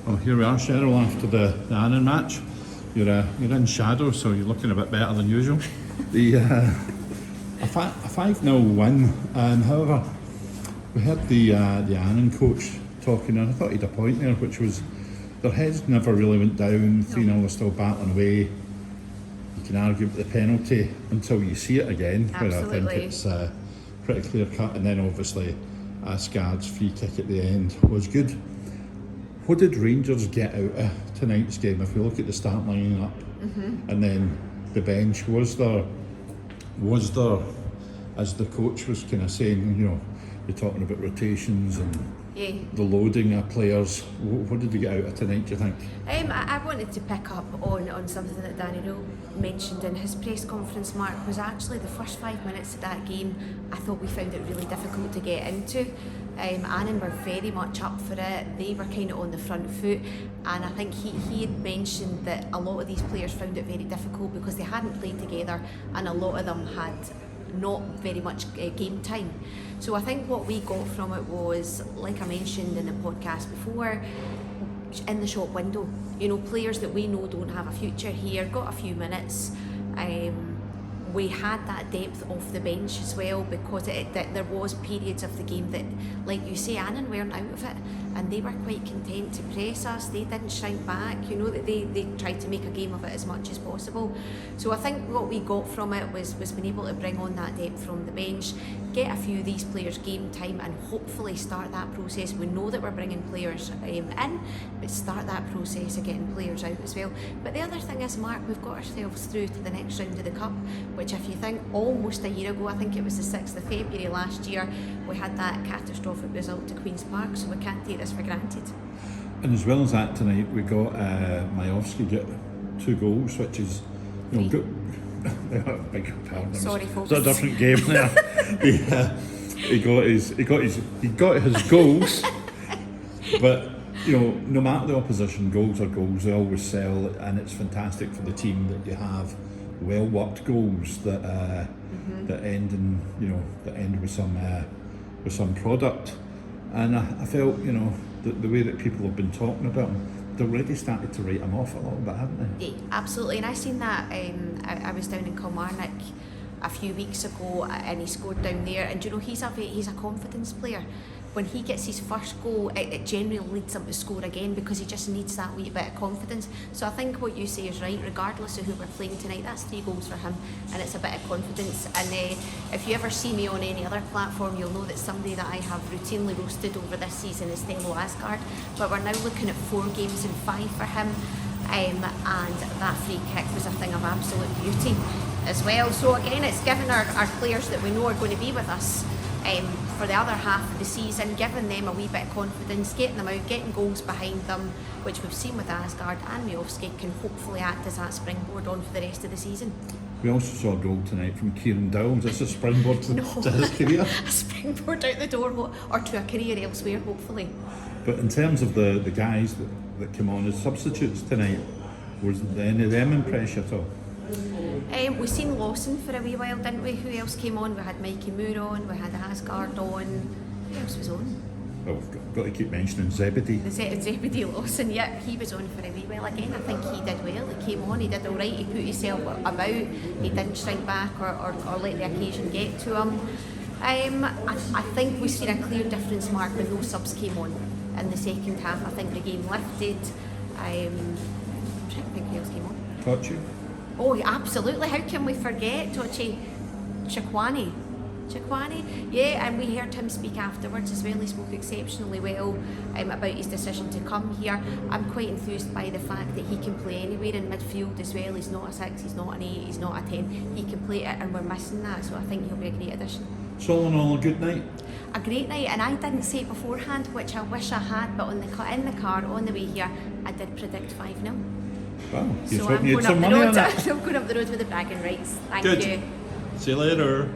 Well, here we are, Sheryl, after the Annan match. You're in shadow, so you're looking a bit better than usual. A 5-0 win, however, we heard the Annan coach talking, and I thought he had a point there, which was their heads never really went down. 3-0, they're still battling away. You can argue about the penalty until you see it again, where I think it's pretty clear cut, and then obviously Asgard's free kick at the end was good. What did Rangers get out of tonight's game? If we look at the start line up and then the bench, was there, as the coach was kind of saying, you're talking about rotations and the loading of players, what did we get out of tonight, do you think? I wanted to pick up on something that Danny Rule mentioned in his press conference, Mark, was actually the first 5 minutes of that game. I thought we found it really difficult to get into. Annan were very much up for it. They were kind of on the front foot, and I think he had mentioned that a lot of these players found it very difficult because they hadn't played together, and a lot of them had not very much game time. So I think what we got from it was, like I mentioned in the podcast before, in the shop window, players that we know don't have a future here got a few minutes. We had that depth off the bench as well, because there was periods of the game that, like you say, Annan weren't out of it, and they were quite content to press us. They didn't shrink back, they tried to make a game of it as much as possible. So I think what we got from it was being able to bring on that depth from the bench, get a few of these players game time, and hopefully start that process. We know that we're bringing players in, but start that process of getting players out as well. But the other thing is, Mark, we've got ourselves through to the next round of the Cup, which, if you think, almost a year ago, I think it was the 6th of February last year, we had that catastrophic result to Queen's Park, so we can't take this for granted. And as well as that, tonight we got Majowski get 2 goals, which is good. Big pardon. Sorry, folks. It's a different game there. He got his goals, but no matter the opposition, goals are goals. They always sell, and it's fantastic for the team that you have well worked goals that end with some product. And I felt the way that people have been talking about him, they've already started to write him off a little bit, haven't they? Yeah, absolutely. And I seen that. I was down in Kilmarnock a few weeks ago, and he scored down there. And he's a confidence player. When he gets his first goal, it generally leads him to score again, because he just needs that wee bit of confidence. So I think what you say is right. Regardless of who we're playing tonight, that's 3 goals for him, and it's a bit of confidence. And if you ever see me on any other platform, you'll know that somebody that I have routinely roasted over this season is Stella Asgard. But we're now looking at 4 games in 5 for him, and that free kick was a thing of absolute beauty as well. So again, it's given our players that we know are going to be with us for the other half of the season, giving them a wee bit of confidence, getting them out, getting goals behind them, which we've seen with Asgard, and Majowski can hopefully act as that springboard on for the rest of the season. We also saw a goal tonight from Kieran Downs. Is this a springboard to his career? A springboard out the door, or to a career elsewhere, hopefully. But in terms of the guys that came on as substitutes tonight, was any of them impress you at all? We've seen Lawson for a wee while, didn't we? Who else came on? We had Mikey Moore on, we had Asgard on. Who else was on? Well, we've got to keep mentioning Zebedee. Zebedee Lawson, yeah, he was on for a wee while. Again, I think he did well. He came on, he did alright, he put himself about, he didn't shrink back or let the occasion get to him. I think we've seen a clear difference, Mark, when those subs came on in the second half. I think the game lifted. I'm trying to think who else came on. Tochi? Oh, absolutely. How can we forget Tochi Chikwani, yeah, and we heard him speak afterwards as well. He spoke exceptionally well about his decision to come here. I'm quite enthused by the fact that he can play anywhere in midfield as well. He's not a 6, he's not an 8, he's not a 10. He can play it, and we're missing that, so I think he'll be a great addition. So all in all, a good night? A great night, and I didn't say it beforehand, which I wish I had, but in the car on the way here, I did predict 5-0. Wow, so I'm going up the road with the bragging rights. Thank you. See you later.